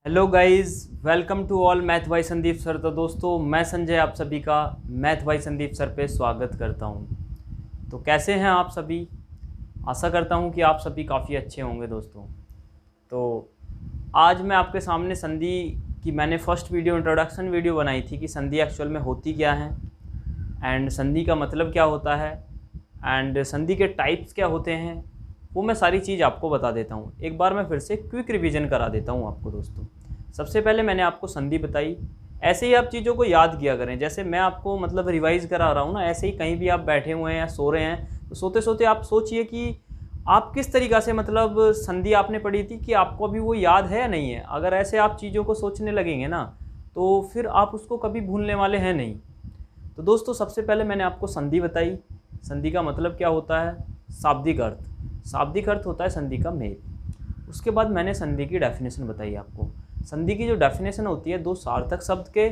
Hello guys, welcome to all math by Sandeep sir. तो दोस्तों, मैं संजय आप सभी का मैथ बाय संदीप सर पे स्वागत करता हूं। तो कैसे हैं आप सभी? आशा करता हूं कि आप सभी काफ़ी अच्छे होंगे दोस्तों। तो आज मैं आपके सामने संधि की मैंने फर्स्ट वीडियो इंट्रोडक्शन वीडियो बनाई थी कि संधि एक्चुअल में होती क्या है एंड संधि का मतलब क्या होता है एंड संधि के टाइप्स क्या होते हैं, वो मैं सारी चीज़ आपको बता देता हूँ। एक बार मैं फिर से क्विक रिवीजन करा देता हूँ आपको दोस्तों। सबसे पहले मैंने आपको संधि बताई, ऐसे ही आप चीज़ों को याद किया करें। जैसे मैं आपको मतलब रिवाइज़ करा रहा हूँ ना, ऐसे ही कहीं भी आप बैठे हुए हैं या सो रहे हैं तो सोते सोते आप सोचिए कि आप किस तरीक़ा से मतलब संधि आपने पढ़ी थी, कि आपको अभी वो याद है या नहीं है। अगर ऐसे आप चीज़ों को सोचने लगेंगे ना तो फिर आप उसको कभी भूलने वाले हैं नहीं। तो दोस्तों, सबसे पहले मैंने आपको संधि बताई। संधि का मतलब क्या होता है? शाब्दिक अर्थ। शाब्दिक अर्थ होता है संधि का मेल। उसके बाद मैंने संधि की डेफिनेशन बताई आपको। संधि की जो डेफिनेशन होती है, दो सार्थक शब्द के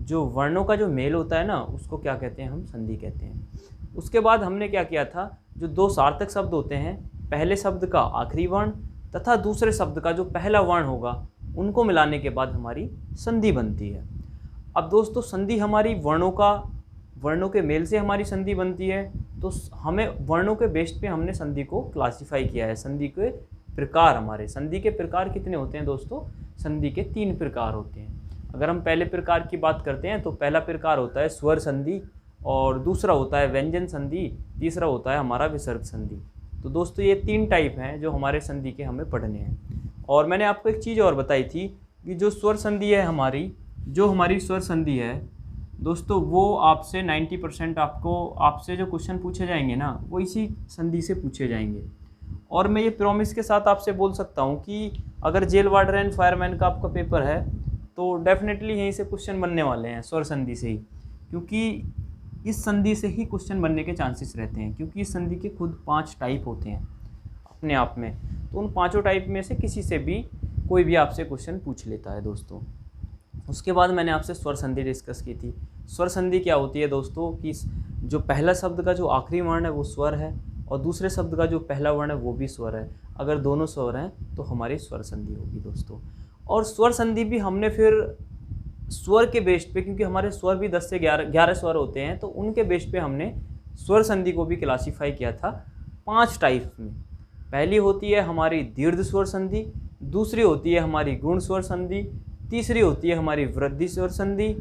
जो वर्णों का जो मेल होता है ना, उसको क्या कहते हैं? हम संधि कहते हैं। उसके बाद हमने क्या किया था, जो दो सार्थक शब्द होते हैं, पहले शब्द का आखिरी वर्ण तथा दूसरे शब्द का जो पहला वर्ण होगा, उनको मिलाने के बाद हमारी संधि बनती है। अब दोस्तों, संधि हमारी वर्णों के मेल से हमारी संधि बनती है। तो हमें वर्णों के बेस पे हमने संधि को क्लासिफाई किया है। संधि के प्रकार, हमारे संधि के प्रकार कितने होते हैं दोस्तों? संधि के 3 प्रकार होते हैं। अगर हम पहले प्रकार की बात करते हैं तो पहला प्रकार होता है स्वर संधि, और दूसरा होता है व्यंजन संधि, तीसरा होता है हमारा विसर्ग संधि। तो दोस्तों, ये 3 टाइप हैं जो हमारे संधि के हमें पढ़ने हैं। और मैंने आपको एक चीज़ और बताई थी कि जो स्वर संधि है हमारी स्वर संधि है दोस्तों, वो आपसे 90% आपसे जो क्वेश्चन पूछे जाएंगे ना, वो इसी संधि से पूछे जाएंगे। और मैं ये प्रॉमिस के साथ आपसे बोल सकता हूँ कि अगर जेल वार्डर एंड फायरमैन का आपका पेपर है तो डेफिनेटली यहीं से क्वेश्चन बनने वाले हैं, स्वर संधि से ही। क्योंकि इस संधि से ही क्वेश्चन बनने के चांसेस रहते हैं, क्योंकि इस संधि के खुद 5 टाइप होते हैं अपने आप में। तो उन 5 टाइप में से किसी से भी कोई भी आपसे क्वेश्चन पूछ लेता है दोस्तों। उसके बाद मैंने आपसे स्वर संधि डिस्कस की थी। स्वर संधि क्या होती है दोस्तों, कि जो पहला शब्द का जो आखिरी वर्ण है वो स्वर है, और दूसरे शब्द का जो पहला वर्ण है वो भी स्वर है। अगर दोनों स्वर हैं तो हमारी स्वर संधि होगी दोस्तों। और स्वर संधि भी हमने फिर स्वर के बेस पे, क्योंकि हमारे स्वर भी 10 से 11 स्वर होते हैं, तो उनके बेस पे हमने स्वर संधि को भी क्लासीफाई किया था 5 टाइप में। पहली होती है हमारी दीर्घ स्वर संधि, दूसरी होती है हमारी गुण स्वर संधि, तीसरी होती है हमारी वृद्धि स्वर संधि,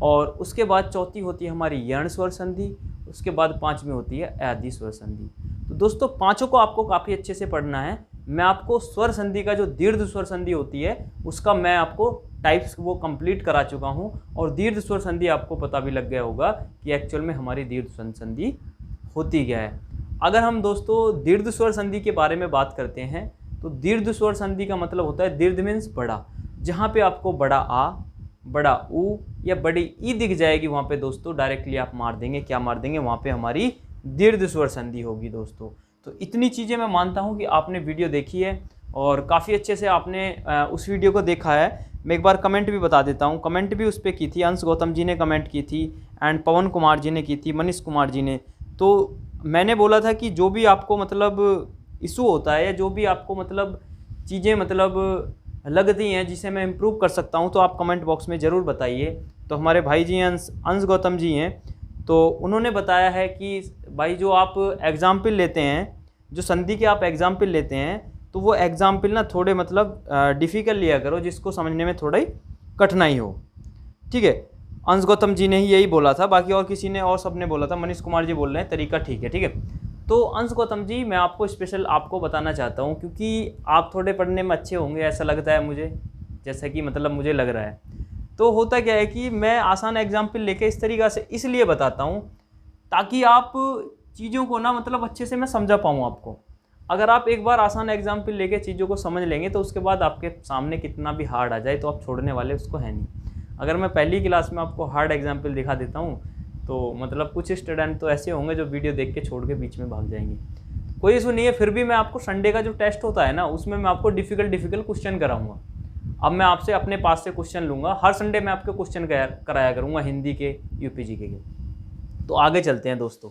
और उसके बाद चौथी होती है हमारी यण स्वर संधि, उसके बाद 5वीं होती है आदि स्वर संधि। तो दोस्तों, पांचों को आपको काफ़ी अच्छे से पढ़ना है। मैं आपको स्वर संधि का जो दीर्घ स्वर संधि होती है उसका मैं आपको टाइप्स वो कंप्लीट करा चुका हूं, और दीर्घ स्वर संधि आपको पता भी लग गया होगा कि एक्चुअल में हमारी दीर्घ स्वर संधि होती क्या है। अगर हम दोस्तों दीर्घ स्वर संधि के बारे में बात करते हैं तो दीर्घ स्वर संधि का मतलब होता है, दीर्घ मीन्स बड़ा, जहाँ पे आपको बड़ा आ, बड़ा ऊ या बड़ी ई दिख जाएगी, वहाँ पे दोस्तों डायरेक्टली आप मार देंगे, क्या मार देंगे? वहाँ पे हमारी दीर्घ स्वर संधि होगी दोस्तों। तो इतनी चीज़ें मैं मानता हूँ कि आपने वीडियो देखी है और काफ़ी अच्छे से आपने उस वीडियो को देखा है। मैं एक बार कमेंट भी बता देता हूँ, कमेंट भी उस पर की थी, अंश गौतम जी ने कमेंट की थी एंड पवन कुमार जी ने की थी, मनीष कुमार जी ने। तो मैंने बोला था कि जो भी आपको मतलब इशू होता है या जो भी आपको मतलब चीज़ें मतलब लगती हैं जिसे मैं इम्प्रूव कर सकता हूं, तो आप कमेंट बॉक्स में ज़रूर बताइए। तो हमारे भाई जी अंश गौतम जी हैं, तो उन्होंने बताया है कि भाई जो आप एग्ज़ाम्पल लेते हैं, जो संधि के आप एग्ज़ाम्पल लेते हैं, तो वो एग्ज़ाम्पल ना थोड़े मतलब डिफ़िकल्ट लिया करो, जिसको समझने में थोड़ा ही कठिनाई हो। ठीक है, अंश गौतम जी ने ही यही बोला था, बाकी और किसी ने और सब ने बोला था। मनीष कुमार जी बोल रहे हैं तरीका ठीक है। ठीक है, तो अंश गौतम जी, मैं आपको स्पेशल आपको बताना चाहता हूँ, क्योंकि आप थोड़े पढ़ने में अच्छे होंगे ऐसा लगता है मुझे, जैसा कि मतलब मुझे लग रहा है। तो होता क्या है कि मैं आसान एग्जाम्पल लेके इस तरीक़ा से इसलिए बताता हूँ ताकि आप चीज़ों को ना मतलब अच्छे से मैं समझा पाऊँ आपको। अगर आप एक बार आसान एग्जाम्पल लेके चीज़ों को समझ लेंगे तो उसके बाद आपके सामने कितना भी हार्ड आ जाए तो आप छोड़ने वाले उसको है नहीं। अगर मैं पहली क्लास में आपको हार्ड एग्जाम्पल दिखा देता हूँ तो मतलब कुछ स्टूडेंट तो ऐसे होंगे जो वीडियो देख के छोड़ के बीच में भाग जाएंगे। कोई इशू नहीं है, फिर भी मैं आपको संडे का जो टेस्ट होता है ना, उसमें मैं आपको डिफ़िकल्ट क्वेश्चन कराऊंगा। अब मैं आपसे अपने पास से क्वेश्चन लूँगा, हर संडे मैं आपके क्वेश्चन कराया करूँगा हिंदी के, यूपीजी के। तो आगे चलते हैं दोस्तों,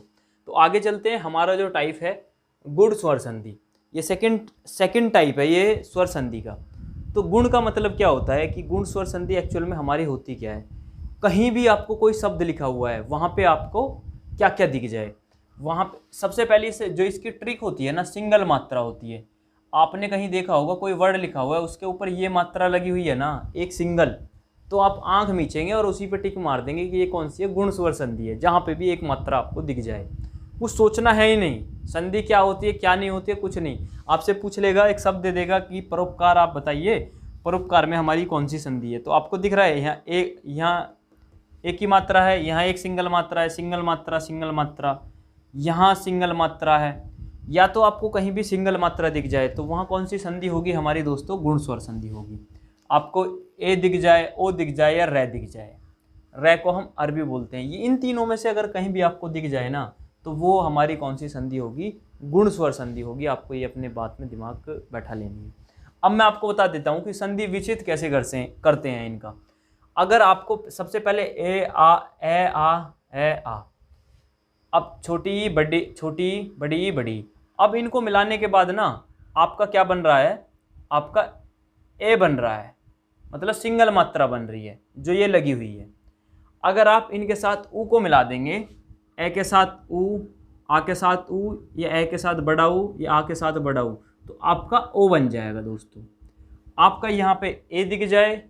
तो आगे चलते हैं। हमारा जो टाइप है गुण स्वर संधि, ये सेकंड टाइप है ये स्वर संधि का। तो गुण का मतलब क्या होता है कि गुण स्वर संधि एक्चुअल में हमारी होती क्या है, कहीं भी आपको कोई शब्द लिखा हुआ है वहाँ पे आपको क्या क्या दिख जाए। वहाँ पे सबसे पहले से जो इसकी ट्रिक होती है ना, सिंगल मात्रा होती है। आपने कहीं देखा होगा कोई वर्ड लिखा हुआ है उसके ऊपर ये मात्रा लगी हुई है ना, एक सिंगल, तो आप आंख मीचेंगे और उसी पे टिक मार देंगे कि ये कौन सी है, गुण स्वर संधि है, जहाँ पे भी एक मात्रा आपको दिख जाए। कुछ सोचना है ही नहीं, संधि क्या होती है क्या नहीं होती है कुछ नहीं। आपसे पूछ लेगा, एक शब्द दे देगा कि परोपकार, आप बताइए परोपकार में हमारी कौन सी संधि है, तो आपको दिख रहा है यहाँ एक ही मात्रा है, यहाँ एक सिंगल मात्रा है, सिंगल मात्रा, यहाँ सिंगल मात्रा है, या तो आपको कहीं भी सिंगल मात्रा दिख जाए तो वहाँ कौन सी संधि होगी हमारी दोस्तों, गुण स्वर संधि होगी। आपको ए दिख जाए, ओ दिख जाए या रे दिख जाए, रे को हम अरबी बोलते हैं, ये इन तीनों में से अगर कहीं भी आपको दिख जाए ना तो वो हमारी कौन सी संधि होगी, गुण स्वर संधि होगी। आपको ये अपने बात में दिमाग बैठा लेनी है। अब मैं आपको बता देता हूँ कि संधि विच्छेद कैसे करते हैं इनका। अगर आपको सबसे पहले ए आ, अब छोटी बड़ी बड़ी, अब इनको मिलाने के बाद ना आपका क्या बन रहा है, आपका ए बन रहा है, मतलब सिंगल मात्रा बन रही है जो ये लगी हुई है। अगर आप इनके साथ ऊ को मिला देंगे, ए के साथ ऊ, आ के साथ ऊ, या ए के साथ बड़ा ऊ, या आ के साथ बड़ा ऊ, तो आपका ओ बन जाएगा दोस्तों। आपका यहाँ पे ए दिख जाए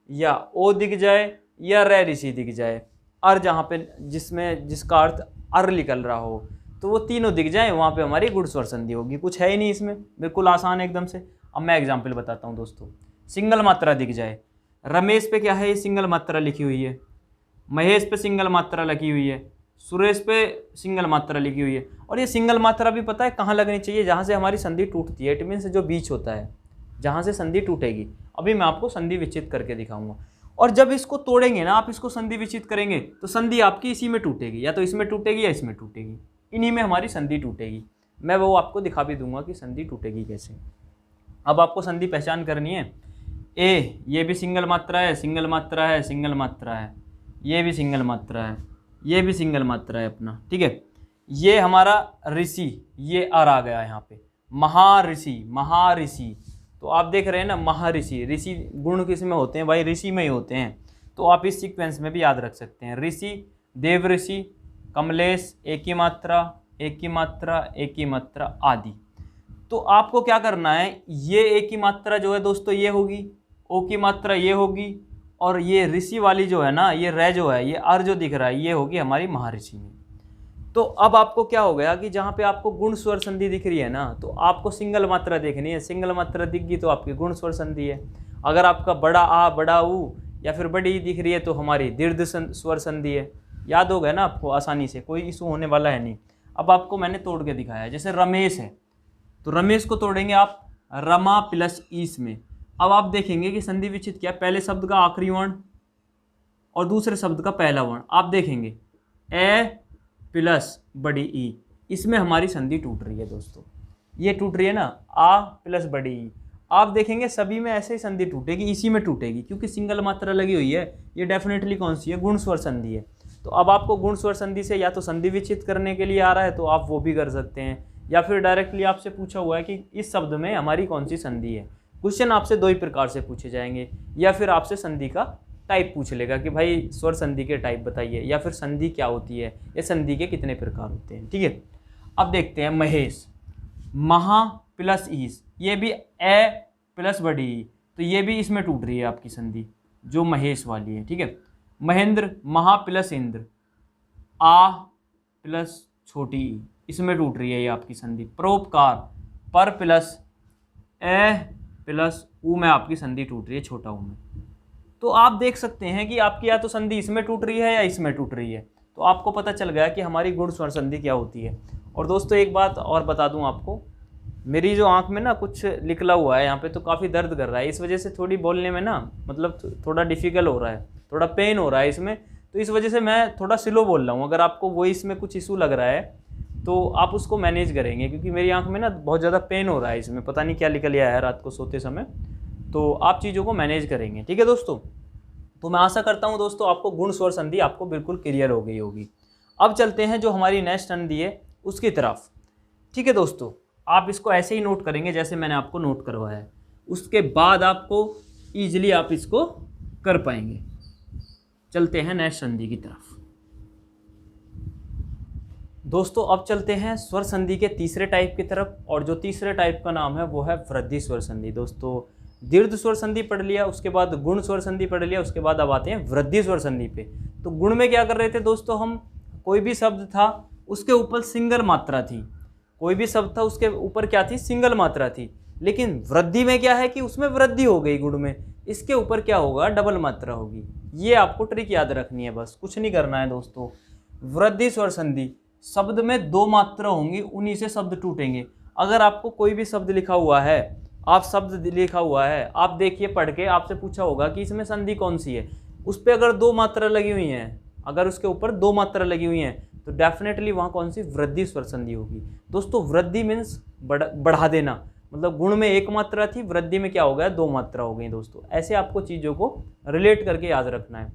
या ओ दिख जाए या रे ऋषि दिख जाए, अर जहाँ पे जिसका अर्थ अर निकल रहा हो, तो वो तीनों दिख जाए, वहाँ पे हमारी गुण स्वर संधि होगी। कुछ है ही नहीं इसमें, बिल्कुल आसान है एकदम से। अब मैं एग्जाम्पल बताता हूँ दोस्तों। सिंगल मात्रा दिख जाए, रमेश पे क्या है, ये सिंगल मात्रा लिखी हुई है, महेश पे सिंगल मात्रा लगी हुई है, सुरेश पे सिंगल मात्रा लिखी हुई है। और ये सिंगल मात्रा भी पता है कहाँ लगनी चाहिए, जहाँ से हमारी संधि टूटती है, इट मीन्स जो बीच होता है, जहाँ से संधि टूटेगी। अभी मैं आपको संधि विच्छेद करके दिखाऊंगा। और जब इसको तोड़ेंगे ना, आप इसको संधि विच्छेद करेंगे तो संधि आपकी इसी में टूटेगी, या तो इसमें टूटेगी या इसमें टूटेगी, इन्हीं में हमारी संधि टूटेगी। मैं वो आपको दिखा भी दूंगा कि संधि टूटेगी कैसे। अब आपको संधि पहचान करनी है। ए, ये भी सिंगल मात्रा है, सिंगल मात्रा है, सिंगल मात्रा है, ये भी सिंगल मात्रा है, ये भी सिंगल मात्रा है अपना, ठीक है। ये हमारा ऋषि, ये अर आ गया यहाँ पे, महाऋषि, तो आप देख रहे हैं ना महर्षि, ऋषि गुण किस में होते हैं भाई, ऋषि में ही होते हैं। तो आप इस सीक्वेंस में भी याद रख सकते हैं, ऋषि, देवऋषि, कमलेश, एक ही मात्रा, एक ही मात्रा, एक ही मात्रा आदि। तो आपको क्या करना है, ये एक ही मात्रा जो है दोस्तों ये होगी, ओ की मात्रा ये होगी, और ये ऋषि वाली जो है ना, ये रे जो है, ये अर जो दिख रहा है, ये होगी हमारी महर्षि में। तो अब आपको क्या हो गया कि जहाँ पे आपको गुण स्वर संधि दिख रही है ना, तो आपको सिंगल मात्रा देखनी है, सिंगल मात्रा दिख गई तो आपकी गुण स्वर संधि है। अगर आपका बड़ा आ, बड़ा ऊ या फिर बड़ी ई दिख रही है तो हमारी दीर्घ स्वर संधि है। याद हो गया ना आपको आसानी से, कोई इशू होने वाला है नहीं। अब आपको मैंने तोड़ के दिखाया, जैसे रमेश है तो रमेश को तोड़ेंगे आप रमा प्लस ईस में। अब आप देखेंगे कि संधि विच्छेद क्या, पहले शब्द का आखिरी वर्ण और दूसरे शब्द का पहला वर्ण। आप देखेंगे ए प्लस बड़ी ई, इसमें हमारी संधि टूट रही है दोस्तों, ये टूट रही है ना, आ प्लस बड़ी ई। आप देखेंगे सभी में ऐसे ही संधि टूटेगी, इसी में टूटेगी, क्योंकि सिंगल मात्रा लगी हुई है। ये डेफिनेटली कौन सी है, गुण स्वर संधि है। तो अब आपको गुण स्वर संधि से या तो संधि विच्छेद करने के लिए आ रहा है तो आप वो भी कर सकते हैं, या फिर डायरेक्टली आपसे पूछा हुआ है कि इस शब्द में हमारी कौन सी संधि है। क्वेश्चन आपसे दो ही प्रकार से पूछे जाएंगे, या फिर आपसे संधि का टाइप पूछ लेगा कि भाई स्वर संधि के टाइप बताइए, या फिर संधि क्या होती है, या संधि के कितने प्रकार होते हैं, ठीक है। अब देखते हैं महेश, महा प्लस ईस, ये भी ए प्लस बड़ी ई, तो ये भी इसमें टूट रही है आपकी संधि जो महेश वाली है, ठीक है। महेंद्र, महा प्लस इंद्र, आ प्लस छोटी ई, इसमें टूट रही है ये आपकी संधि। परोपकार, पर प्लस ए प्लस ऊ में आपकी संधि टूट रही है, छोटा ऊ में। तो आप देख सकते हैं कि आपकी या तो संधि इसमें टूट रही है या इसमें टूट रही है। तो आपको पता चल गया कि हमारी गुण स्वर संधि क्या होती है। और दोस्तों एक बात और बता दूं आपको, मेरी जो आंख में ना कुछ निकला हुआ है यहाँ पे, तो काफ़ी दर्द कर रहा है, इस वजह से थोड़ी बोलने में ना मतलब थोड़ा डिफ़िकल्ट हो रहा है, थोड़ा पेन हो रहा है इसमें, तो इस वजह से मैं थोड़ा स्लो बोल रहा हूँ। अगर आपको वॉइस में कुछ इशू लग रहा है तो आप उसको मैनेज करेंगे, क्योंकि मेरी आंख में ना बहुत ज़्यादा पेन हो रहा है इसमें, पता नहीं क्या निकल आया है रात को सोते समय, तो आप चीज़ों को मैनेज करेंगे, ठीक है दोस्तों। तो मैं आशा करता हूँ दोस्तों आपको गुण स्वर संधि आपको बिल्कुल क्लियर हो गई होगी। अब चलते हैं जो हमारी नेक्स्ट संधि है उसकी तरफ, ठीक है दोस्तों। आप इसको ऐसे ही नोट करेंगे जैसे मैंने आपको नोट करवाया है। उसके बाद आपको ईजिली आप इसको कर पाएंगे। चलते हैं नेक्स्ट संधि की तरफ। दोस्तों अब चलते हैं स्वर संधि के तीसरे टाइप की तरफ, और जो तीसरे टाइप का नाम है वो है वृद्धि स्वर संधि। दोस्तों दीर्घ स्वर संधि पढ़ लिया, उसके बाद गुण स्वर संधि पढ़ लिया, उसके बाद अब आते हैं वृद्धि स्वर संधि पे। तो गुण में क्या कर रहे थे दोस्तों, हम कोई भी शब्द था उसके ऊपर सिंगल मात्रा थी, कोई भी शब्द था उसके ऊपर क्या थी, सिंगल मात्रा थी। लेकिन वृद्धि में क्या है कि उसमें वृद्धि हो गई, गुण में इसके ऊपर क्या होगा, डबल मात्रा होगी। ये आपको ट्रिक याद रखनी है, बस कुछ नहीं करना है दोस्तों। वृद्धि स्वर संधि, शब्द में दो मात्रा होंगी, उन्हीं से शब्द टूटेंगे। अगर आपको कोई भी शब्द लिखा हुआ है, आप शब्द लिखा हुआ है, आप देखिए पढ़ के, आपसे पूछा होगा कि इसमें संधि कौन सी है, उस पर अगर दो मात्रा लगी हुई हैं, अगर उसके ऊपर दो मात्रा लगी हुई हैं, तो डेफिनेटली वहाँ कौन सी, वृद्धि स्वर संधि होगी। दोस्तों वृद्धि मीन्स बढ़ा देना, मतलब गुण में एक मात्रा थी, वृद्धि में क्या हो गया, दो मात्रा हो गई। दोस्तों ऐसे आपको चीज़ों को रिलेट करके याद रखना है।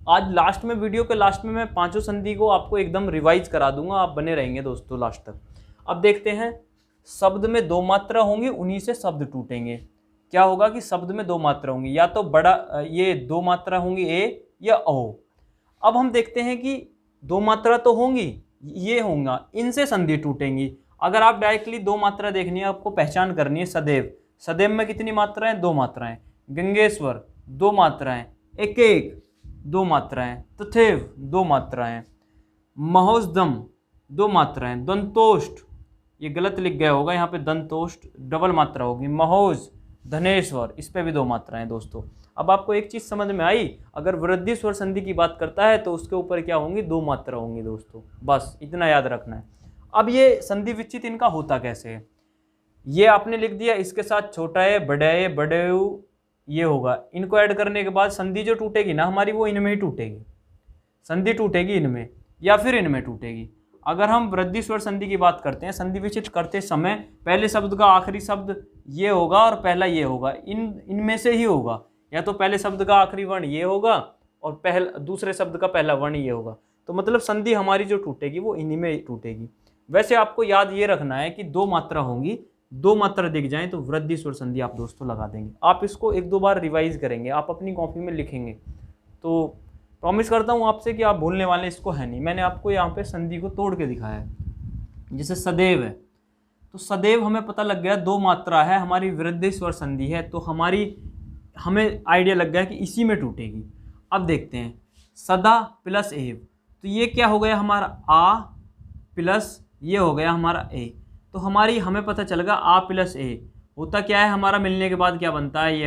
आज लास्ट में, वीडियो के लास्ट में, मैं पांचों संधि को आपको एकदम रिवाइज करा दूंगा, आप बने रहेंगे दोस्तों लास्ट तक। अब देखते हैं, शब्द में दो मात्रा होंगी, उन्हीं से शब्द टूटेंगे। क्या होगा कि शब्द में दो मात्रा होंगी, या तो बड़ा ये दो मात्रा होंगी ए या ओ। अब हम देखते हैं कि दो मात्रा तो होंगी, ये होगा, इनसे संधि टूटेंगी। अगर आप डायरेक्टली दो मात्रा देखनी है, आपको पहचान करनी है, सदैव, सदैव में कितनी मात्राएं, दो मात्राएं, गंगेश्वर दो मात्राएं, एक एक दो मात्राएं, तथैव दो मात्राएं, महोदम दो मात्राएं, दंतोष्ट, ये गलत लिख गया होगा यहाँ पे, दंतोष्ट डबल मात्रा होगी, महोज, धनेश्वर, इस पे भी दो मात्राएं। दोस्तों अब आपको एक चीज समझ में आई, अगर वृद्धि स्वर संधि की बात करता है तो उसके ऊपर क्या होंगी, दो मात्रा होंगी। दोस्तों बस इतना याद रखना है। अब ये संधि विच्छेद इनका होता कैसे है, ये आपने लिख दिया, इसके साथ छोटा है, बड़े ये होगा, इनको ऐड करने के बाद संधि जो टूटेगी ना हमारी, वो इनमें ही टूटेगी, संधि टूटेगी इनमें या फिर इनमें टूटेगी। अगर हम वृद्धि स्वर संधि की बात करते हैं, संधि विच्छेद करते समय पहले शब्द का आखिरी शब्द ये होगा और पहला ये होगा, इनमें से ही होगा, या तो पहले शब्द का आखिरी वर्ण ये होगा और दूसरे शब्द का पहला वर्ण ये होगा। तो मतलब संधि हमारी जो टूटेगी वो इन्हीं में टूटेगी। वैसे आपको याद ये रखना है कि दो मात्रा होंगी, दो मात्रा दिख जाए तो वृद्धि स्वर संधि आप दोस्तों लगा देंगे। आप इसको एक दो बार रिवाइज करेंगे, आप अपनी कॉपी में लिखेंगे, तो प्रॉमिस करता हूँ आपसे कि आप भूलने वाले इसको है नहीं। मैंने आपको यहाँ पे संधि को तोड़ के दिखाया है। जैसे सदैव है, तो सदैव हमें पता लग गया दो मात्रा है, हमारी वृद्धि स्वर संधि है, तो हमें आइडिया लग गया कि इसी में टूटेगी। अब देखते हैं, सदा प्लस एव, तो ये क्या हो गया हमारा, आ प्लस ये हो गया हमारा ए, तो हमें पता चल गया आ प्लस ए होता क्या है, हमारा मिलने के बाद क्या बनता है, ये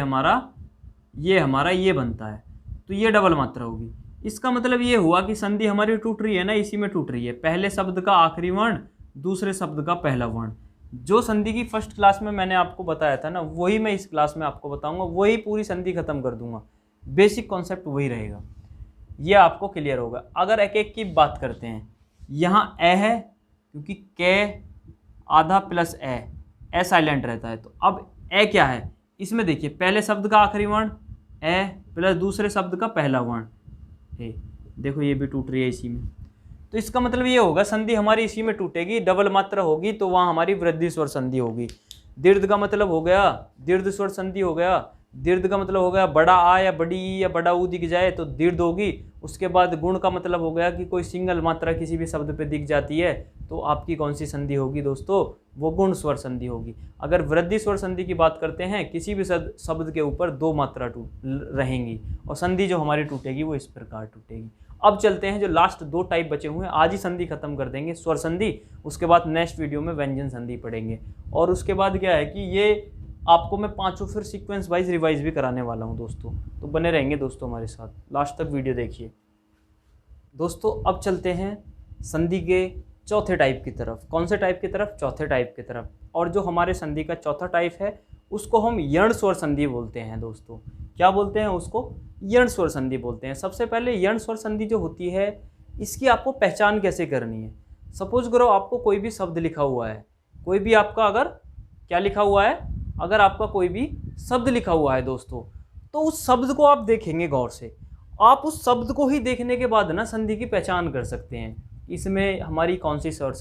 हमारा ये बनता है, तो ये डबल मात्रा होगी। इसका मतलब ये हुआ कि संधि हमारी टूट रही है ना, इसी में टूट रही है, पहले शब्द का आखिरी वर्ण, दूसरे शब्द का पहला वर्ण। जो संधि की फर्स्ट क्लास में मैंने आपको बताया था ना, वही मैं इस क्लास में आपको बताऊंगा, वही पूरी संधि खत्म कर दूंगा, बेसिक कॉन्सेप्ट वही रहेगा, ये आपको क्लियर होगा। अगर एक एक की बात करते हैं, यहाँ ए है क्योंकि के आधा प्लस ए साइलेंट रहता है, तो अब ए क्या है, इसमें देखिए पहले शब्द का आखिरी वर्ण ए प्लस दूसरे शब्द का पहला वर्ण ए, देखो ये भी टूट रही है इसी में, तो इसका मतलब ये होगा संधि हमारी इसी में टूटेगी, डबल मात्रा होगी, तो वहाँ हमारी वृद्धि स्वर संधि होगी। दीर्घ का मतलब हो गया, दीर्घ स्वर संधि हो गया, दीर्घ का मतलब हो गया बड़ा आ या बड़ी ई या बड़ा ऊ दिख जाए तो दीर्घ होगी। उसके बाद गुण का मतलब हो गया कि कोई सिंगल मात्रा किसी भी शब्द पे दिख जाती है तो आपकी कौन सी संधि होगी दोस्तों, वो गुण स्वर संधि होगी। अगर वृद्धि स्वर संधि की बात करते हैं, किसी भी शब्द के ऊपर दो मात्रा रहेंगी और संधि जो हमारी टूटेगी वो इस प्रकार टूटेगी। अब चलते हैं, जो लास्ट दो टाइप बचे हुए हैं, आज ही संधि खत्म कर देंगे, स्वर संधि, उसके बाद नेक्स्ट वीडियो में व्यंजन संधि पढ़ेंगे। और उसके बाद क्या है कि ये आपको मैं पांचों फिर सीक्वेंस वाइज रिवाइज भी कराने वाला हूं दोस्तों, तो बने रहेंगे दोस्तों हमारे साथ, लास्ट तक वीडियो देखिए दोस्तों। अब चलते हैं संधि के चौथे टाइप की तरफ। कौन से टाइप की तरफ, चौथे टाइप की तरफ। और जो हमारे संधि का चौथा टाइप है उसको हम यण स्वर संधि बोलते हैं दोस्तों। क्या बोलते हैं उसको, यण स्वर संधि बोलते हैं। सबसे पहले यण स्वर संधि जो होती है, इसकी आपको पहचान कैसे करनी है। सपोज करो आपको कोई भी शब्द लिखा हुआ है, कोई भी आपका अगर क्या लिखा हुआ है, अगर आपका कोई भी शब्द लिखा हुआ है दोस्तों, तो उस शब्द को आप देखेंगे गौर से। आप उस शब्द को ही देखने के बाद ना संधि की पहचान कर सकते हैं, इसमें हमारी कौन सी स्वर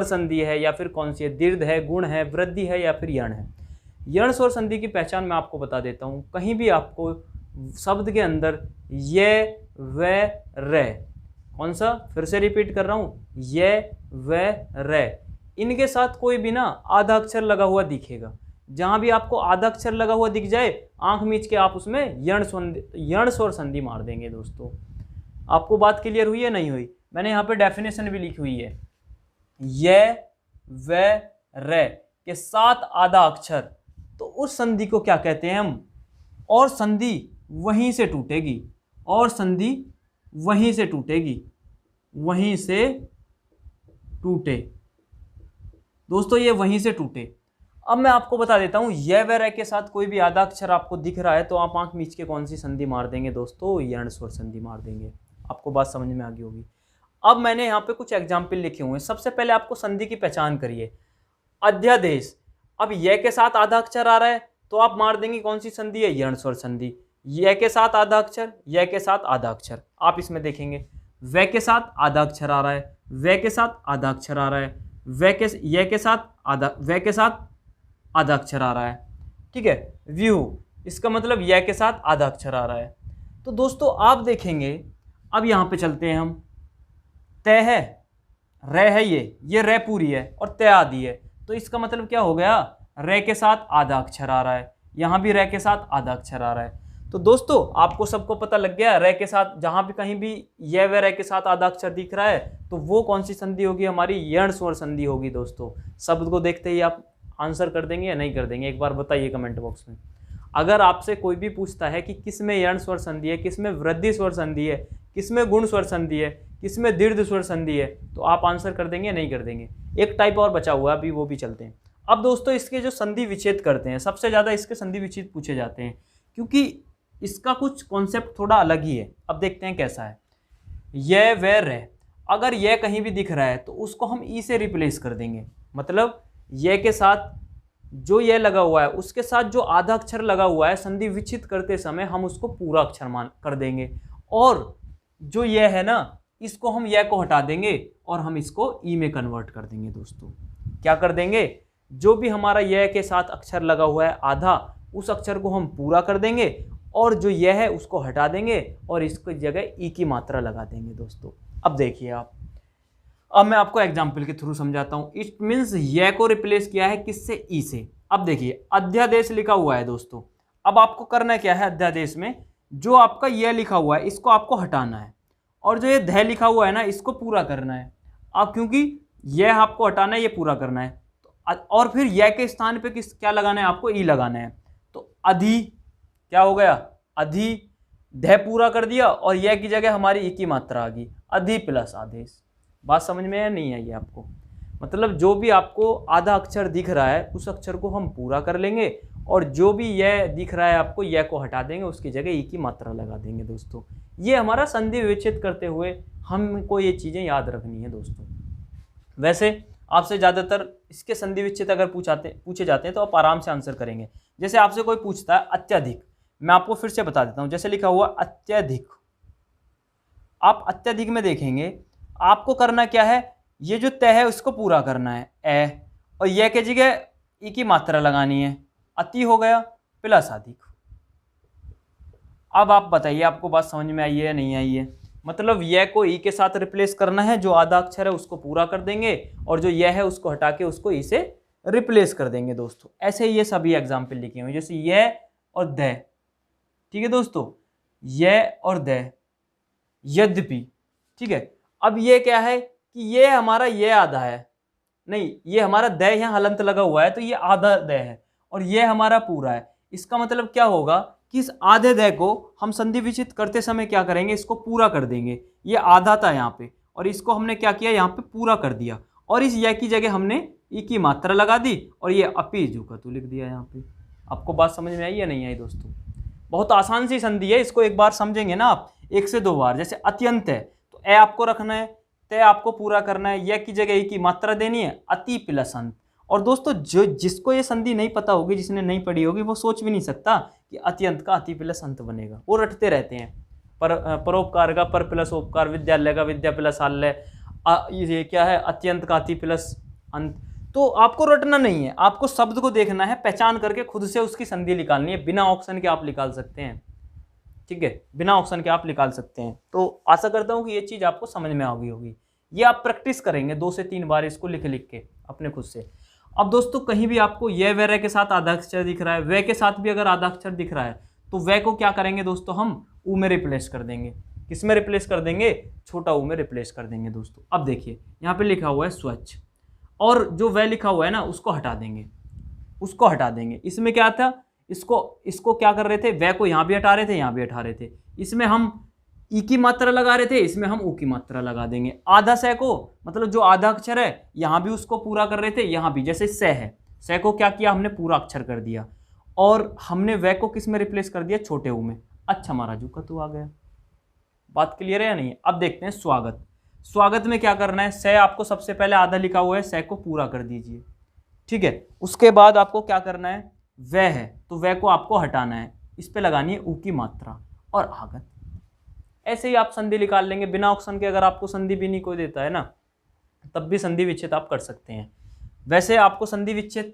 संधि है या फिर कौन सी है, दीर्घ है, गुण है, वृद्धि है या फिर यण है। यण स्वर संधि की पहचान मैं आपको बता देता हूँ। कहीं भी आपको शब्द के अंदर ये व रे, कौन सा, फिर से रिपीट कर रहा हूँ, ये व रे, इनके साथ कोई भी ना आधा अक्षर लगा हुआ दिखेगा। जहाँ भी आपको आधा अक्षर लगा हुआ दिख जाए, आंख मीच के आप उसमें यण स्वर संधि मार देंगे। दोस्तों आपको बात क्लियर हुई है नहीं हुई? मैंने यहाँ पे डेफिनेशन भी लिखी हुई है, ये व रे के साथ आधा अक्षर, तो उस संधि को क्या कहते हैं हम, और संधि वहीं से टूटेगी, और संधि वहीं से टूटेगी, वहीं से टूटे। दोस्तों ये वहीं से टूटे। अब मैं आपको बता देता हूं, यह व रे के साथ कोई भी आधा अक्षर आपको दिख रहा है तो आप आंख मीच के कौन सी संधि मार देंगे दोस्तों, यण स्वर संधि मार देंगे। आपको बात समझ में आ गई होगी। अब मैंने यहाँ पे कुछ एग्जाम्पल लिखे हुए हैं। सबसे पहले आपको संधि की पहचान करिए, अध्यादेश। अब यह के साथ आधा अक्षर आ रहा है तो आप मार देंगे कौन सी संधि है, यण स्वर संधि। यह के साथ आधा अक्षर, यह के साथ आधा अक्षर, आप इसमें देखेंगे व के साथ आधा अक्षर आ रहा है, व के साथ आधा अक्षर आ रहा है, यह के साथ आधा, व के साथ आधा अक्षर आ रहा है, ठीक है। व्यू, इसका मतलब यह के साथ आधा अक्षर आ रहा है। तो दोस्तों आप देखेंगे, अब यहाँ पे चलते हैं हम, तय है, रे है, ये रे पूरी है और तय आदि है, तो इसका मतलब क्या हो गया, रे के साथ आधा अक्षर आ रहा है, यहाँ भी रे के साथ आधा अक्षर आ रहा है। तो दोस्तों आपको सबको पता लग गया, रे के साथ जहाँ भी कहीं भी यह व रे के साथ आधा अक्षर दिख रहा है तो वो कौन सी संधि होगी, हमारी यण स्वर संधि होगी। दोस्तों शब्द को देखते ही आप आंसर कर देंगे या नहीं कर देंगे, एक बार बताइए कमेंट बॉक्स में। अगर आपसे कोई भी पूछता है कि किस में यण स्वर संधि है, किस में वृद्धि स्वर संधि है, किस में गुण स्वर संधि है, किस में दीर्घ स्वर संधि है, तो आप आंसर कर देंगे या नहीं कर देंगे। एक टाइप और बचा हुआ है अभी, वो भी चलते हैं। अब दोस्तों इसके जो संधि विच्छेद करते हैं, सबसे ज़्यादा इसके संधि विच्छेद पूछे जाते हैं क्योंकि इसका कुछ कॉन्सेप्ट थोड़ा अलग ही है। अब देखते हैं कैसा है। यह व रे, अगर यह कहीं भी दिख रहा है तो उसको हम ई से रिप्लेस कर देंगे, मतलब यह के साथ जो यह लगा हुआ है उसके साथ जो आधा अक्षर लगा हुआ है, संधि विच्छेद करते समय हम उसको पूरा अक्षर मान कर देंगे, और जो यह है ना इसको हम यह को हटा देंगे और हम इसको ई में कन्वर्ट कर देंगे। दोस्तों क्या कर देंगे, जो भी हमारा यह के साथ अक्षर लगा हुआ है आधा, उस अक्षर को हम पूरा कर देंगे और जो यह है उसको हटा देंगे और इसकी जगह ई की मात्रा लगा देंगे। दोस्तों अब देखिए आप, अब मैं आपको एग्जाम्पल के थ्रू समझाता हूं। इट मीन्स यह को रिप्लेस किया है किससे, ई से। अब देखिए अध्यादेश लिखा हुआ है दोस्तों, अब आपको करना क्या है, अध्यादेश में जो आपका यह लिखा हुआ है इसको आपको हटाना है और जो ये ध लिखा हुआ है ना इसको पूरा करना है। अब क्योंकि यह आपको हटाना है, ये पूरा करना है, तो और फिर यह के स्थान पे क्या लगाना है, आपको ई लगाना है। तो अधि क्या हो गया, अधि, ध पूरा कर दिया और यह की जगह हमारी ई की मात्रा आ गई, अधि प्लस आदेश। बात समझ में या नहीं आई आपको? मतलब जो भी आपको आधा अक्षर दिख रहा है उस अक्षर को हम पूरा कर लेंगे और जो भी यह दिख रहा है आपको यह को हटा देंगे, उसकी जगह ई की मात्रा लगा देंगे। दोस्तों ये हमारा संधि विच्छेद करते हुए हमको ये चीज़ें याद रखनी है। दोस्तों वैसे आपसे ज़्यादातर इसके संधि विच्छेद अगर पूछे जाते हैं तो आप आराम से आंसर करेंगे। जैसे आपसे कोई पूछता है अत्यधिक, मैं आपको फिर से बता देता हूँ। जैसे लिखा हुआ अत्यधिक, आप अत्यधिक में देखेंगे आपको करना क्या है, ये जो तय है उसको पूरा करना है ए, और यह की जगह ई की मात्रा लगानी है, अति हो गया प्लस अधिक। अब आप बताइए आपको बात समझ में आई है या नहीं आई है? मतलब यह को ई के साथ रिप्लेस करना है, जो आधा अक्षर है उसको पूरा कर देंगे और जो यह है उसको हटा के उसको ई से रिप्लेस कर देंगे। दोस्तों ऐसे ये सभी एग्जाम्पल लिखे हुए, जैसे यह और द, ठीक है दोस्तों, यह और द, यद्यपि, ठीक है। अब ये क्या है कि ये हमारा ये आधा है, नहीं ये हमारा द यहाँ हलंत लगा हुआ है तो ये आधा द है और ये हमारा पूरा है। इसका मतलब क्या होगा कि इस आधे द को हम संधि विच्छेद करते समय क्या करेंगे, इसको पूरा कर देंगे। ये आधा था यहाँ पे और इसको हमने क्या किया, यहाँ पे पूरा कर दिया और इस यह की जगह हमने ई की मात्रा लगा दी और ये अपी जुकतु लिख दिया यहाँ पे। आपको बात समझ में आई या नहीं आई? दोस्तों बहुत आसान सी संधि है, इसको एक बार समझेंगे ना आप 1 से 2 बार। जैसे अत्यंत है तो ए आपको रखना है, तय आपको पूरा करना है, यह की जगह ई की मात्रा देनी है, अति प्लस अंत। और दोस्तों जो जिसको ये संधि नहीं पता होगी, जिसने नहीं पढ़ी होगी, वो सोच भी नहीं सकता कि अत्यंत का अति प्लस अंत बनेगा। वो रटते रहते हैं, परोपकार का पर प्लस उपकार, विद्यालय का विद्या प्लस आलय, ये क्या है अत्यंत का अति प्लस अंत। तो आपको रटना नहीं है, आपको शब्द को देखना है, पहचान करके खुद से उसकी संधि निकालनी है। बिना ऑप्शन के आप निकाल सकते हैं, ठीक है, बिना ऑप्शन के आप निकाल सकते हैं। तो आशा करता हूं कि ये चीज आपको समझ में आ गई होगी। ये आप प्रैक्टिस करेंगे 2 से 3 बार इसको लिख लिख के अपने खुद से। अब दोस्तों कहीं भी आपको ये व रे के साथ आधा अक्षर दिख रहा है, वे के साथ भी अगर आधा अक्षर दिख रहा है, तो वे को क्या करेंगे दोस्तों, हम ऊ में रिप्लेस कर देंगे। किस में रिप्लेस कर देंगे, छोटा ऊ में रिप्लेस कर देंगे दोस्तों। अब देखिए यहाँ पे लिखा हुआ है स्वच्छ, और जो वे लिखा हुआ है ना उसको हटा देंगे, उसको हटा देंगे। इसमें क्या था, इसको क्या कर रहे थे, वे को यहाँ भी हटा रहे थे, यहाँ भी हटा रहे थे। इसमें हम ई की मात्रा लगा रहे थे, इसमें हम ऊ की मात्रा लगा देंगे। आधा से को मतलब जो आधा अक्षर है यहाँ भी उसको पूरा कर रहे थे, यहाँ भी जैसे से है, से को क्या किया हमने पूरा अक्षर कर दिया, और हमने वे को किस में रिप्लेस कर दिया, छोटे ऊ में। अच्छा महाराजू का तो आ गया। बात क्लियर है या नहीं। अब देखते हैं स्वागत। स्वागत में क्या करना है, से आपको सबसे पहले आधा लिखा हुआ है, से को पूरा कर दीजिए, ठीक है। उसके बाद आपको क्या करना है, वह है तो वह को आपको हटाना है, इस पे लगानी है ऊ की मात्रा और आगत। ऐसे ही आप संधि निकाल लेंगे बिना ऑप्शन के। अगर आपको संधि भी नहीं कोई देता है ना, तब भी संधि विच्छेद आप कर सकते हैं। वैसे आपको संधि विच्छेद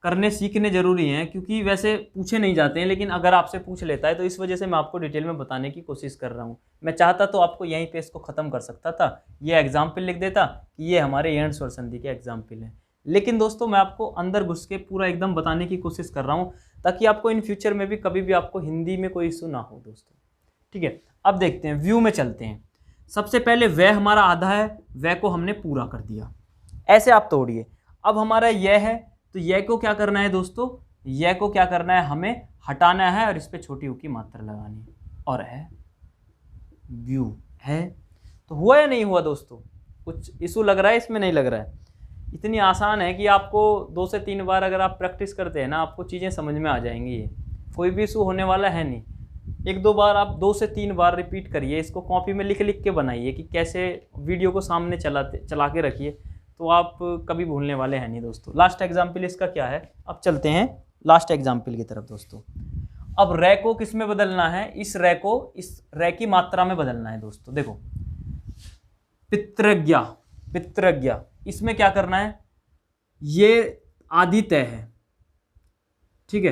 करने सीखने जरूरी हैं, क्योंकि वैसे पूछे नहीं जाते हैं, लेकिन अगर आपसे पूछ लेता है तो इस वजह से मैं आपको डिटेल में बताने की कोशिश कर रहा हूँ। मैं चाहता तो आपको यहीं पे इसको ख़त्म कर सकता था, ये एग्जाम्पल लिख देता कि ये हमारे यण स्वर संधि के एग्जाम्पल हैं। लेकिन दोस्तों मैं आपको अंदर घुस के पूरा एकदम बताने की कोशिश कर रहा हूँ, ताकि आपको इन फ्यूचर में भी कभी भी आपको हिंदी में कोई इशू ना हो दोस्तों, ठीक है। अब देखते हैं, व्यू में चलते हैं। सबसे पहले वह हमारा आधा है, वह को हमने पूरा कर दिया, ऐसे आप तोड़िए। अब हमारा यह है, तो यह को क्या करना है दोस्तों, यह को क्या करना है, हमें हटाना है और इस पे छोटी ऊ की मात्रा लगानी है, और है व्यू है। तो हुआ या नहीं हुआ दोस्तों, कुछ इशू लग रहा है इसमें, नहीं लग रहा है। इतनी आसान है कि आपको 2 से 3 बार अगर आप प्रैक्टिस करते हैं ना, आपको चीज़ें समझ में आ जाएंगी। ये कोई भी इशू होने वाला है नहीं। 1-2 बार आप 2 से 3 बार रिपीट करिए, इसको कॉपी में लिख लिख के बनाइए कि कैसे वीडियो को सामने चला के रखिए, तो आप कभी भूलने वाले हैं नहीं दोस्तों। लास्ट एग्जाम्पल इसका क्या है, अब चलते हैं लास्ट एग्जाम्पल की तरफ दोस्तों। अब रे को किस में बदलना है, इस रे को इस रे की मात्रा में बदलना है दोस्तों। देखो पितृज्ञा, पितृज्ञा, इसमें क्या करना है, ये आदि तय है, ठीक है।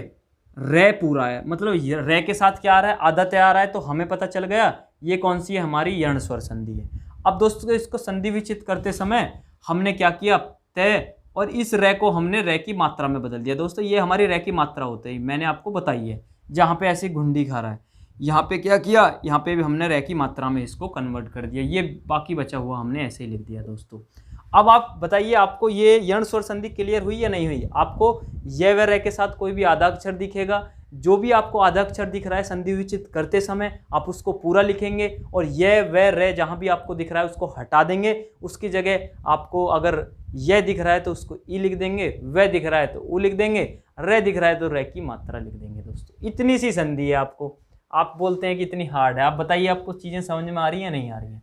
रे पूरा है, मतलब रे के साथ क्या आ रहा है, आधा तय आ रहा है, तो हमें पता चल गया ये कौन सी है, हमारी यण स्वर संधि है। अब दोस्तों इसको संधि विच्छेद करते समय हमने क्या किया, तय, और इस रे को हमने रे की मात्रा में बदल दिया दोस्तों। ये हमारी रे की मात्रा होती है, मैंने आपको बताई है। जहाँ पे ऐसी घुंडी खा रहा है, यहाँ पे क्या किया, यहाँ पे भी हमने रे की मात्रा में इसको कन्वर्ट कर दिया। ये बाकी बचा हुआ हमने ऐसे ही लिख दिया दोस्तों। अब आप बताइए, आपको ये यण स्वर संधि क्लियर हुई या नहीं हुई। आपको ये व रे के साथ कोई भी आधा अक्षर दिखेगा, जो भी आपको आधा अक्षर दिख रहा है संधि विच्छेद करते समय आप उसको पूरा लिखेंगे, और ये व रे जहाँ भी आपको दिख रहा है उसको हटा देंगे। उसकी जगह आपको अगर यह दिख रहा है तो उसको ई लिख देंगे, वह दिख रहा है तो ऊ लिख देंगे, रे दिख रहा है तो रे की मात्रा लिख देंगे दोस्तों। इतनी सी संधि है आपको। आप बोलते हैं कि इतनी हार्ड है, आप बताइए आपको चीज़ें समझ में आ रही हैं नहीं आ रही हैं।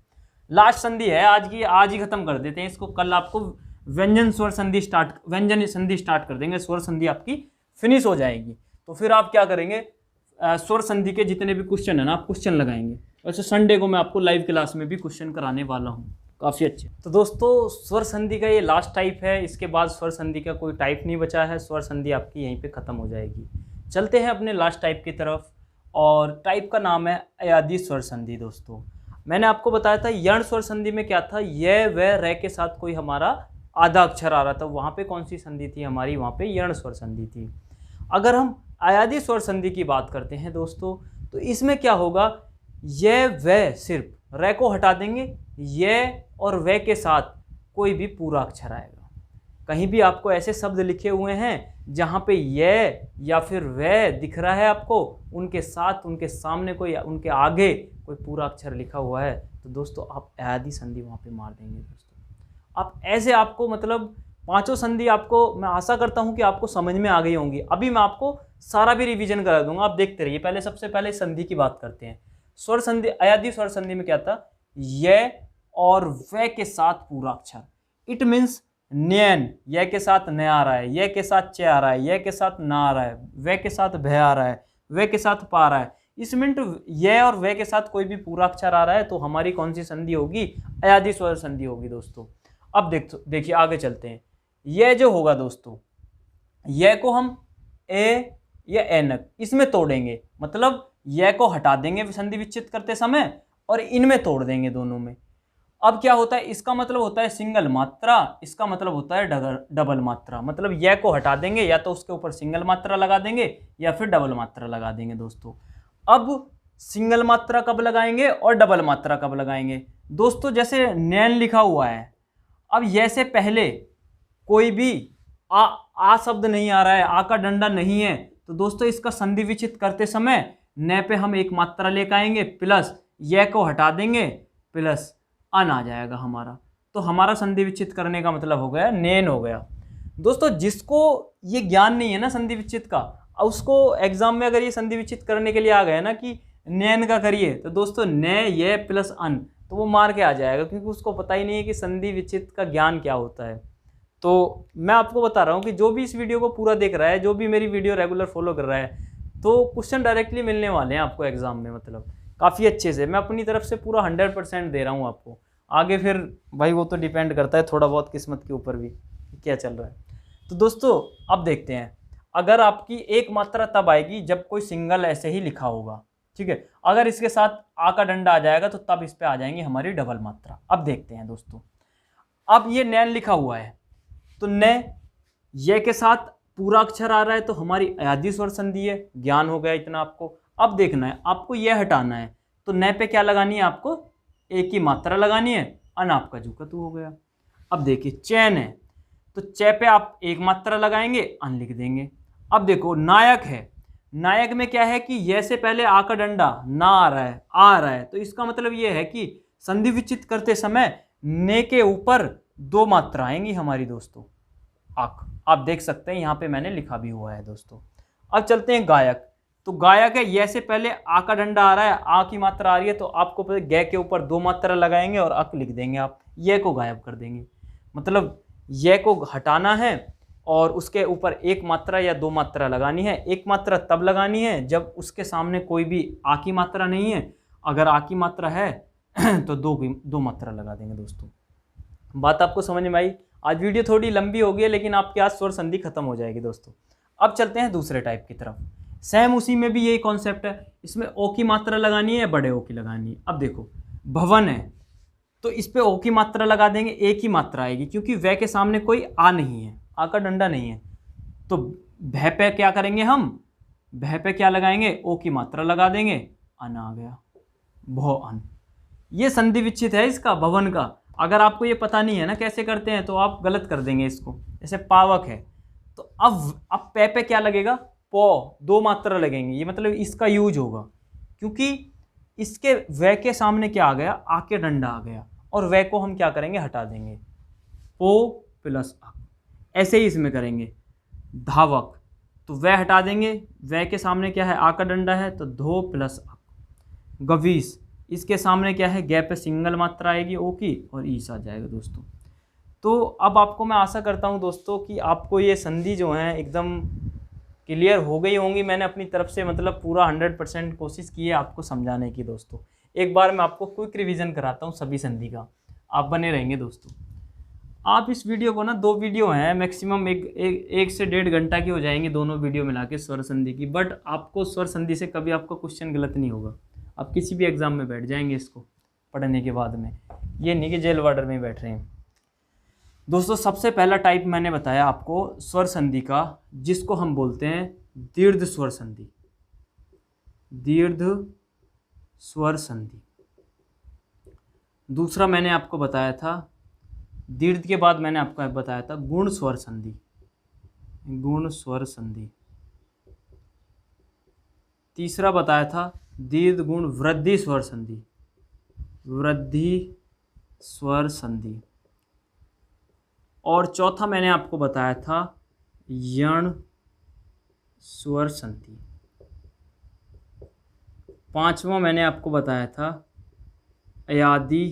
लास्ट संधि है आज की, आज ही खत्म कर देते हैं इसको। कल आपको व्यंजन स्वर संधि व्यंजन संधि स्टार्ट कर देंगे, स्वर संधि आपकी फिनिश हो जाएगी। तो फिर आप क्या करेंगे, स्वर संधि के जितने भी क्वेश्चन है ना, आप क्वेश्चन लगाएंगे। वैसे संडे को मैं आपको लाइव क्लास में भी क्वेश्चन कराने वाला हूँ, काफ़ी अच्छे। तो दोस्तों स्वर संधि का ये लास्ट टाइप है, इसके बाद स्वर संधि का कोई टाइप नहीं बचा है। स्वर संधि आपकी यहीं पे ख़त्म हो जाएगी। चलते हैं अपने लास्ट टाइप की तरफ, और टाइप का नाम है अयादी स्वर संधि दोस्तों। मैंने आपको बताया था यण स्वर संधि में क्या था, ये व रे के साथ कोई हमारा आधा अक्षर आ रहा था, वहाँ पे कौन सी संधि थी हमारी, वहाँ पे यण स्वर संधि थी। अगर हम अयादी स्वर संधि की बात करते हैं दोस्तों, तो इसमें क्या होगा, ये व सिर्फ रे को हटा देंगे, ये और वे के साथ कोई भी पूरा अक्षर आएगा। कहीं भी आपको ऐसे शब्द लिखे हुए हैं जहाँ पे ये या फिर वे दिख रहा है आपको, उनके साथ उनके सामने कोई, उनके आगे कोई पूरा अक्षर लिखा हुआ है, तो दोस्तों आप अयादी संधि वहाँ पे मार देंगे दोस्तों। आप ऐसे आपको मतलब 5 संधि आपको, मैं आशा करता हूँ कि आपको समझ में आ गई होंगी। अभी मैं आपको सारा भी रिवीजन करा दूंगा, आप देखते रहिए। पहले सबसे पहले संधि की बात करते हैं। स्वर संधि, अयादी स्वर संधि में क्या था, ये और वे के साथ पूरा अक्षर। इट मीन्स न्यन, यह के साथ न आ रहा है, यह के साथ च आ रहा है, यह के साथ ना आ रहा है, वे के साथ भय आ रहा है, वे के साथ पा रहा है। इस मिनट यह और वे के साथ कोई भी पूरा अक्षर आ रहा है, तो हमारी कौन सी संधि होगी, अयादी स्वर संधि होगी दोस्तों। अब देखिए आगे चलते हैं। यह जो होगा दोस्तों, यह को हम ए या एनक इसमें तोड़ेंगे, मतलब यह को हटा देंगे संधि विच्छेद करते समय और इनमें तोड़ देंगे दोनों में। अब क्या होता है, इसका मतलब होता है सिंगल मात्रा, इसका मतलब होता है डबल मात्रा। मतलब यह को हटा देंगे, या तो उसके ऊपर सिंगल मात्रा लगा देंगे या फिर डबल मात्रा लगा देंगे दोस्तों। अब सिंगल मात्रा कब लगाएंगे और डबल मात्रा कब लगाएंगे दोस्तों? जैसे नैन लिखा हुआ है, अब यह से पहले कोई भी आ शब्द नहीं आ रहा है, आ का डंडा नहीं है, तो दोस्तों इसका संधि विच्छेद करते समय न पे हम एक मात्रा लेकर आएंगे, प्लस यह को हटा देंगे, प्लस अन आ जाएगा हमारा। तो हमारा संधि विच्छेद करने का मतलब हो गया नैन हो गया दोस्तों। जिसको ये ज्ञान नहीं है ना संधि विच्छेद का, उसको एग्जाम में अगर ये संधि विच्छेद करने के लिए आ गया ना कि नैन का करिए, तो दोस्तों न ये प्लस अन, तो वो मार के आ जाएगा, क्योंकि उसको पता ही नहीं है कि संधि विच्छेद का ज्ञान क्या होता है। तो मैं आपको बता रहा हूँ कि जो भी इस वीडियो को पूरा देख रहा है, जो भी मेरी वीडियो रेगुलर फॉलो कर रहा है, तो क्वेश्चन डायरेक्टली मिलने वाले हैं आपको एग्जाम में, मतलब काफ़ी अच्छे से। मैं अपनी तरफ से पूरा 100% दे रहा हूँ आपको। आगे फिर भाई वो तो डिपेंड करता है थोड़ा बहुत किस्मत के ऊपर भी क्या चल रहा है। तो दोस्तों अब देखते हैं, अगर आपकी एक मात्रा तब आएगी जब कोई सिंगल ऐसे ही लिखा होगा, ठीक है। अगर इसके साथ आ का डंडा आ जाएगा तो तब इस पे आ जाएंगी हमारी डबल मात्रा। अब देखते हैं दोस्तों, अब ये नैन लिखा हुआ है, तो न ये के साथ पूरा अक्षर आ रहा है तो हमारी अयादी स्वर संधि है, ज्ञान हो गया इतना आपको। अब देखना है आपको यह हटाना है, तो न पे क्या लगानी है आपको, एक ही मात्रा लगानी है, अन आपका जुकतु हो गया। अब देखिए चैन है, तो चे पे आप एक मात्रा लगाएंगे, अन लिख देंगे। अब देखो नायक है, नायक में क्या है कि यह से पहले आ का डंडा ना आ रहा है, आ रहा है, तो इसका मतलब यह है कि संधि विच्छेद करते समय ने के ऊपर दो मात्रा आएंगी हमारी दोस्तों, आक। आप देख सकते हैं यहाँ पे मैंने लिखा भी हुआ है दोस्तों। अब चलते हैं गायक, तो गायक है, यह से पहले आ का डंडा आ रहा है, आ की मात्रा आ रही है, तो आपको गै के ऊपर दो मात्रा लगाएंगे और अक लिख देंगे आप, यह को गायब कर देंगे। मतलब यह को हटाना है और उसके ऊपर एक मात्रा या दो मात्रा लगानी है। एक मात्रा तब लगानी है जब उसके सामने कोई भी आ की मात्रा नहीं है, अगर आ की मात्रा है तो दो मात्रा लगा देंगे दोस्तों। बात आपको समझ में आई? आज वीडियो थोड़ी लंबी हो गई है, लेकिन आपकी आज स्वर संधि खत्म हो जाएगी दोस्तों। अब चलते हैं दूसरे टाइप की तरफ। सेम उसी में भी यही कॉन्सेप्ट है, इसमें ओ की मात्रा लगानी है, बड़े ओ की लगानी है। अब देखो भवन है, तो इस पे ओ की मात्रा लगा देंगे, एक ही मात्रा आएगी, क्योंकि वह के सामने कोई आ नहीं है, आ का डंडा नहीं है। तो भय पे क्या करेंगे हम, भय पे क्या लगाएंगे, ओ की मात्रा लगा देंगे, अन आ गया, भो अन। ये संधि विच्छेद है इसका, भवन का। अगर आपको ये पता नहीं है ना कैसे करते हैं, तो आप गलत कर देंगे इसको। जैसे पावक है, तो अब पे क्या लगेगा, पो, दो मात्रा लगेंगे, ये मतलब इसका यूज होगा, क्योंकि इसके वह के सामने क्या आ गया, आ के डंडा आ गया, और वह को हम क्या करेंगे, हटा देंगे, पो प्लस अक। ऐसे ही इसमें करेंगे। धावक, तो वह हटा देंगे, वह के सामने क्या है, आ का डंडा है, तो धो प्लस अक। गवीस, इसके सामने क्या है, गै पे सिंगल मात्रा आएगी ओ की, और ईस आ जाएगा दोस्तों। तो अब आपको मैं आशा करता हूं दोस्तों कि आपको ये संधि जो है एकदम क्लियर हो गई होंगी। मैंने अपनी तरफ से मतलब पूरा 100% कोशिश की है आपको समझाने की दोस्तों। एक बार मैं आपको क्विक रिवीजन कराता हूँ सभी संधि का, आप बने रहेंगे दोस्तों। आप इस वीडियो को ना, दो वीडियो हैं मैक्सिमम, एक से 1.5 घंटा की हो जाएंगी दोनों वीडियो मिला के स्वर संधि की, बट आपको स्वर संधि से कभी आपका क्वेश्चन गलत नहीं होगा। आप किसी भी एग्जाम में बैठ जाएंगे इसको पढ़ने के बाद में, ये नहीं कि जेल वार्डर में बैठ रहे हैं दोस्तों। सबसे पहला टाइप मैंने बताया आपको स्वर संधि का, जिसको हम बोलते हैं दीर्घ स्वर संधि, दीर्घ स्वर संधि। दूसरा मैंने आपको बताया था, दीर्घ के बाद मैंने आपको बताया था गुण स्वर संधि, गुण स्वर संधि। तीसरा बताया था दीर्घ गुण वृद्धि स्वर संधि, वृद्धि स्वर संधि। और चौथा मैंने आपको बताया था यण स्वर संधि। पांचवा मैंने आपको बताया था अयादी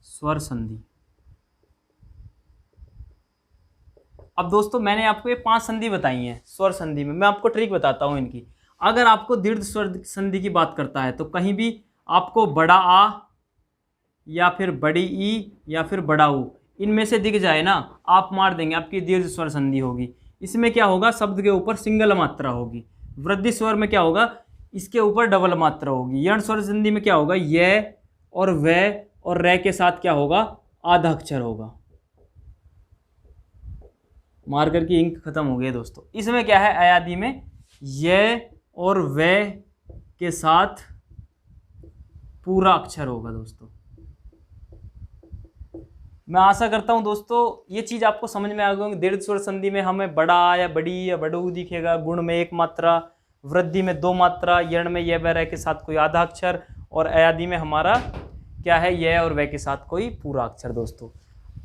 स्वर संधि। अब दोस्तों मैंने आपको ये 5 संधि बताई हैं स्वर संधि में। मैं आपको ट्रिक बताता हूँ इनकी। अगर आपको दीर्घ स्वर संधि की बात करता है तो कहीं भी आपको बड़ा आ या फिर बड़ी ई या फिर बड़ा ऊ, इनमें से दिख जाए ना आप मार देंगे, आपकी दीर्घ स्वर संधि होगी। इसमें क्या होगा, शब्द के ऊपर सिंगल मात्रा होगी। वृद्धि स्वर में क्या होगा, इसके ऊपर डबल मात्रा होगी। यण स्वर संधि में क्या होगा, य और व और रे के साथ क्या होगा, आधा अक्षर होगा। मार्कर की इंक खत्म हो गई दोस्तों। इसमें क्या है, अयादी में य और व के साथ पूरा अक्षर होगा दोस्तों। मैं आशा करता हूं दोस्तों ये चीज आपको समझ में आ गई। दीर्घ स्वर संधि में हमें बड़ा या बड़ी या बड़ू दिखेगा, गुण में एक मात्रा, वृद्धि में दो मात्रा, यण में य व रे के साथ कोई आधा अक्षर, और अयादी में हमारा क्या है, य और व के साथ कोई पूरा अक्षर दोस्तों।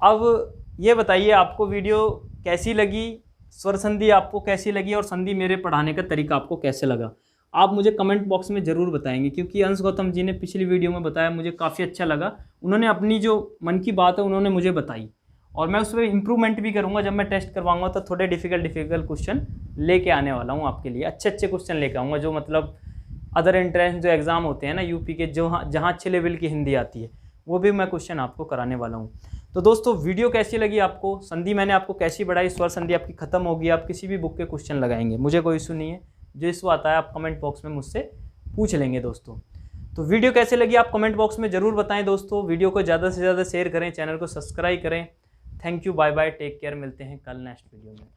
अब ये बताइए आपको वीडियो कैसी लगी, स्वर संधि आपको कैसी लगी, और संधि मेरे पढ़ाने का तरीका आपको कैसे लगा, आप मुझे कमेंट बॉक्स में ज़रूर बताएंगे। क्योंकि अंश गौतम जी ने पिछली वीडियो में बताया, मुझे काफ़ी अच्छा लगा। उन्होंने अपनी जो मन की बात है उन्होंने मुझे बताई, और मैं उस पर इम्प्रूवमेंट भी करूँगा। जब मैं टेस्ट करवाऊँगा तो थोड़े डिफिकल्ट क्वेश्चन लेके आने वाला हूँ आपके लिए, अच्छे क्वेश्चन लेके आऊँगा, जो मतलब अदर एंट्रेंस जो एग्ज़ाम होते हैं ना यूपी के, जो जहाँ अच्छे लेवल की हिंदी आती है, वो भी मैं क्वेश्चन आपको कराने वाला हूँ। तो दोस्तों वीडियो कैसी लगी आपको, संधि मैंने आपको कैसी बढ़ाई, स्वर संधि आपकी खत्म होगी, आप किसी भी बुक के क्वेश्चन लगाएंगे, मुझे कोई इशू नहीं है। जो इशू आता है आप कमेंट बॉक्स में मुझसे पूछ लेंगे दोस्तों। तो वीडियो कैसे लगी आप कमेंट बॉक्स में ज़रूर बताएं दोस्तों। वीडियो को ज़्यादा से ज़्यादा शेयर करें, चैनल को सब्सक्राइब करें। Thank you, bye bye, take care, मिलते हैं कल नेक्स्ट वीडियो में।